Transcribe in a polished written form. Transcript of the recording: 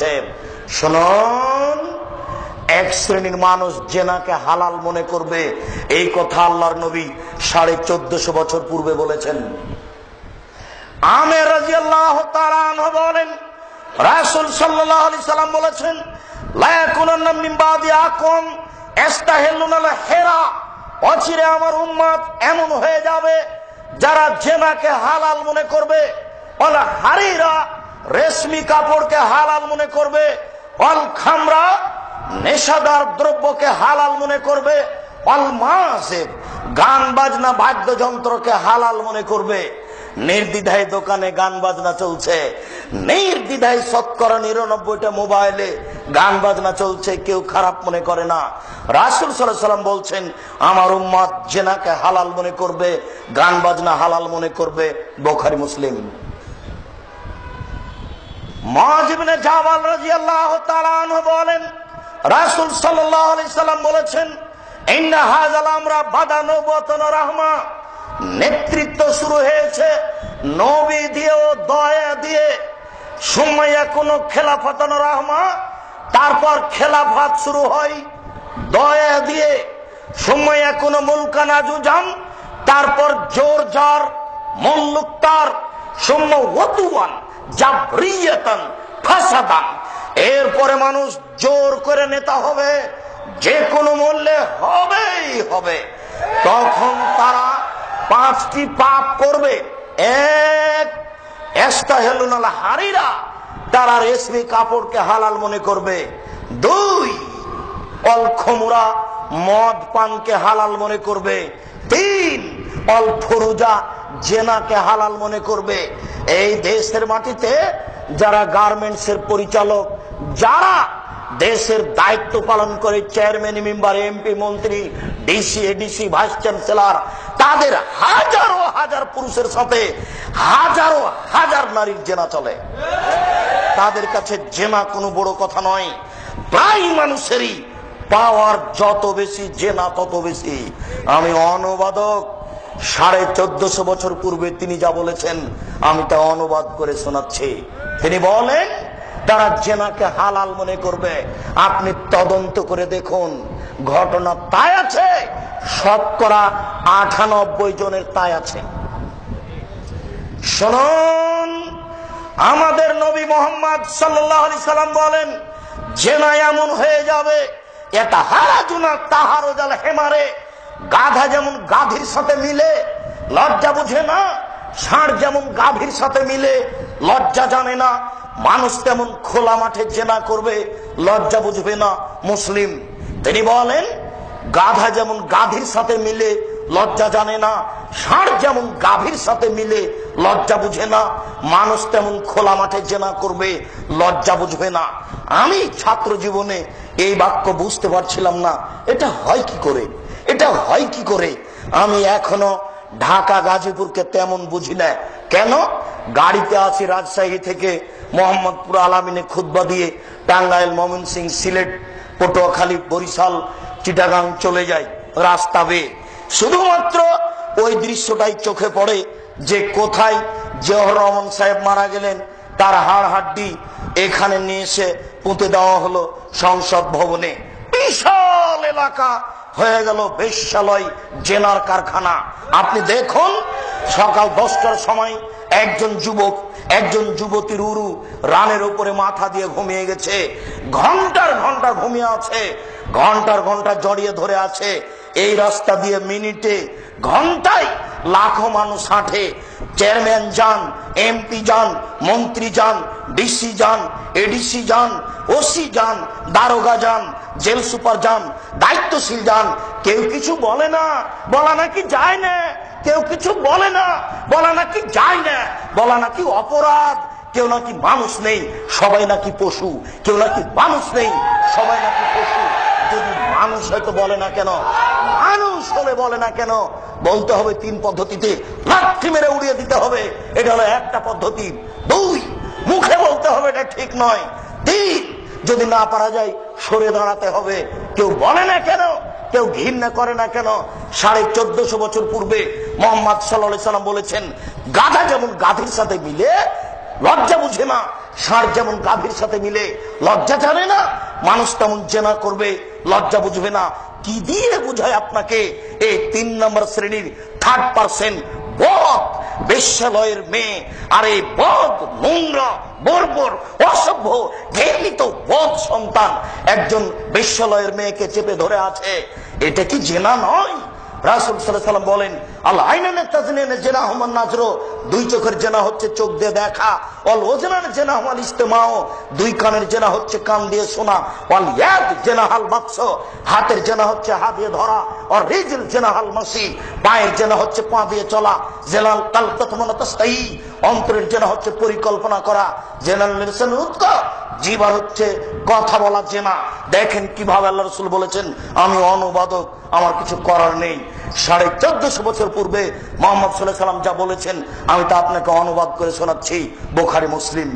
করেছে। শুনুন, এক শ্রেণীর মানুষ জেনাকে হালাল মনে করবে, এই কথা আল্লাহর নবী 1450 বছর পূর্বে বলেছেন। আমের রাদিয়াল্লাহু তাআলা আনহু বলেন, রাসূল সাল্লাল্লাহু আলাইহি সাল্লাম বলেছেন, লা ইয়াকুনান্না মিন বাদি আকুম ইস্তাহিলুনাল হিরা, অচিরে আমার উম্মত এমন হয়ে যাবে যারা জেনাকে হালাল মনে করবে, ওয়াল হারিরা, রেশমি কাপড়কে হালাল মনে করবে, ওয়াল খামরা, নেশাদার দ্রব্যকে হালাল মনে করবে, ওয়াল মাসিব, গান বাজনা বাদ্যযন্ত্রকে হালাল মনে করবে। নির্দ্বিধায় দোকানে গান বাজনা চলছে, নির্দ্বিধায় 99% মোবাইলে গান বাজনা চলছে, কেউ খারাপ মনে করে না। রাসূল সাল্লাল্লাহু আলাইহি সাল্লাম বলছেন, আমার উম্মত জিনাকে হালাল মনে করবে, গান বাজনা হালাল মনে করবে। বুখারী মুসলিম। মুআয ইবনে জাবাল রাদিয়াল্লাহু তাআলা আনহু বলেন, রাসূল সাল্লাল্লাহু আলাইহি সাল্লাম বলেছেন, ইন্না হাযাল আমরা বাদা নবুওয়াতুন রাহমা, নেতৃত্ব শুরু হয়েছে নবী দিয়ে ও দয়া দিয়ে, সুম্মা কোনো খেলাফাতুন রাহমা, তারপর খেলাফত শুরু হয় দয়া দিয়ে, সুম্মা কোনো মুলকান আজুজাম, তারপর জোর জার মুল্লুকতার, সুম্মা ওয়াতুয়ান জাবরিয়াতান ফাসাদান, এরপরে মানুষ জোর করে নেতা হবে, যে কোনো মূল্যে হবেই হবে। তখন তারা 5টি পাপ করবে। এক, ইস্তাহিলুনাল হারিরা, তারা রেশমি কাপড়কে হালাল মনে করবে। 2, অল খুমরা, মদ পানকে হালাল মনে করবে। 3, অল ফুরুজা, জেনাকে হালাল মনে করবে। এই দেশের মাটিতে যারা গার্মেন্টসের পরিচালক, যারা দেশের দায়িত্ব পালন করে, চেয়ারম্যান, মেম্বার, এমপি, মন্ত্রী, ডিসি, এডিসি, ভাইস চ্যান্সেলর, তাদের হাজারো হাজার পুরুষের সাথে হাজারো হাজার নারীর জেনা চলে। তাদের কাছে জেনা কোনো বড় কথা নয়। প্রায় মানুষেরই পাওয়ার যত বেশি, জেনা তত বেশি। আমি অনুবাদক, 1450 বছর পূর্বে তিনি যা বলেছেন আমি তা অনুবাদ করে শোনাচ্ছি। তিনি বলেন, তারা জেনাকে হালাল মনে করবে। আপনি তদন্ত করে দেখুন, ঘটনা তাই আছে, 98% জনের তাই আছে। শুনুন, আমাদের নবী মুহাম্মদ সাল্লাল্লাহু আলাইহি সাল্লাম বলেন, জেনা এমন হয়ে যাবে, এটা হারাজুনা তাহারুজাল হেমারে, গাধা যেমন গাভীর সাথে মিলে লজ্জা বুঝে না, ষাঁড় যেমন গাভীর সাথে মিলে লজ্জা জানে না, মানুষ তেমন খোলা মাঠে জেনা করবে, লজ্জা বুঝবে না। মুসলিম। তিনি বলেন, গাধা যেমন গাভীর সাথে মিলে লজ্জা জানে না, ষাঁড় যেমন গাভীর সাথে মিলে লজ্জা বুঝে না, মানুষ তেমন খোলা মাঠে জেনা করবে, লজ্জা বুঝবে না। আমি ছাত্র জীবনে এই বাক্য বুঝতে পারছিলাম না, এটা হয় কি করে, এটা হয় কি করে। আমি এখনো ঢাকা গাজীপুরকে তেমন বুঝি না। কেন? গাড়িতে আসি রাজশাহী থেকে, মোহাম্মদপুর আলামিনে খুতবা দিয়ে টাঙ্গাইল, ময়মনসিংহ, সিলেট, পটুয়াখালী, বরিশাল, চিটাগাং চলে যাই রাস্তা বেয়ে। শুধুমাত্র ওই দৃশ্যটাই চোখে পড়ে যে কোথায় জিয়াউর রহমান সাহেব মারা গেলেন, তার হাড় হাড্ডি এখানে নিয়ে এসে পুঁতে দেওয়া হলো সংসদ ভবনে। বিশাল এলাকা হয়ে গেল বেশ্যালয়, জেনার কারখানা। আপনি দেখুন, সকাল 10টার সময় একজন যুবক, একজন যুবতীর উরু রানের উপরে মাথা দিয়ে ঘুমিয়ে গেছে, ঘন্টার ঘন্টা ঘুমিয়ে আছে, ঘন্টার ঘন্টা জড়িয়ে ধরে আছে। এই রাস্তা দিয়ে মিনিটে, ঘন্টায় লাখো মানুষ হাঁটে। চেয়ারম্যান যান, এমপি যান, মন্ত্রী যান, ডিসি যান, এডিসি যান, ওসি যান, দারোগা যান, জেল সুপার যান, দায়িত্বশীল যান, কেউ কিছু বলে না, বলা নাকি যায় না, কেউ কিছু বলে না, বলা নাকি যায় না, বলা নাকি অপরাধ, কেউ নাকি মানুষ নেই, সবাই নাকি পশু, কেউ নাকি মানুষ নেই, সবাই নাকি পশু। যদি মানুষ হয়তো বলে না কেন, মানুষ হলে বলে না কেন? বলতে হবে 3 পদ্ধতিতে, লাঠি মেরে উড়িয়ে দিতে হবে, এটা হলো একটা পদ্ধতি। 2, মুখে বলতে হবে এটা ঠিক নয়। 3, যদি না পারা যায় সরে দাঁড়াতে হবে। কেউ বলে না কেন, কেউ ঘৃণা করে না কেন? 1450 বছর পূর্বে মোহাম্মদ সাল্লাল্লাহু আলাইহি সাল্লাম বলেছেন, গাধা যেমন গাধীর সাথে মিলে লজ্জা বুঝে না, ষাঁড় যেমন গাভীর সাথে মিলে লজ্জা জানে না, মানুষ তেমন জেনা করবে, লজ্জা বুঝবে না। কি দিয়ে বুঝায় আপনাকে? এই 3 নম্বর শ্রেণীর 3rd% বদ বেশ্যালয়ের মেয়ে। আর এই বদ, নোংরা, বর্বর, অসভ্য, ঘৃণিত বদ সন্তান একজন বেশ্যালয়ের মেয়েকে চেপে ধরে আছে। এটা কি জেনা নয়? রাসূল সাল্লাল্লাহু আলাইহি ওয়াসাল্লাম বলেন, আল আইনানে তাজনিনে জিনাহুমান নাজরু, 2 চোখের জেনা হচ্ছে চোখ দিয়ে দেখা। ওয়াল ওজনানে জিনাহুল ইস্তিমাউ, 2 কানের জেনা হচ্ছে কান দিয়ে শোনা। ওয়াল ইয়াদ জিনাহাল বাতস, হাতের জেনা হচ্ছে হাত দিয়ে ধরা। আর রিজল জিনাহাল মাসি, পায়ের জেনা হচ্ছে পা দিয়ে চলা। জেনাল কালতাতমানা তাস্তাই, অন্তরের জেনা হচ্ছে পরিকল্পনা করা। জেনাল লিসান উতকা, জিবার হচ্ছে কথা বলা জেনা। দেখেন কিভাবে আল্লাহ রাসূল বলেছেন, আমি অনুবাদক, আমার কিছু করার নেই। 1450 বছর পূর্বে মুহাম্মদ সাল্লাল্লাহু আলাইহি ওয়াসাল্লাম যা বলেছেন আমি তা আপনাকে অনুবাদ করে শোনাচ্ছি। বুখারী, মুসলিম।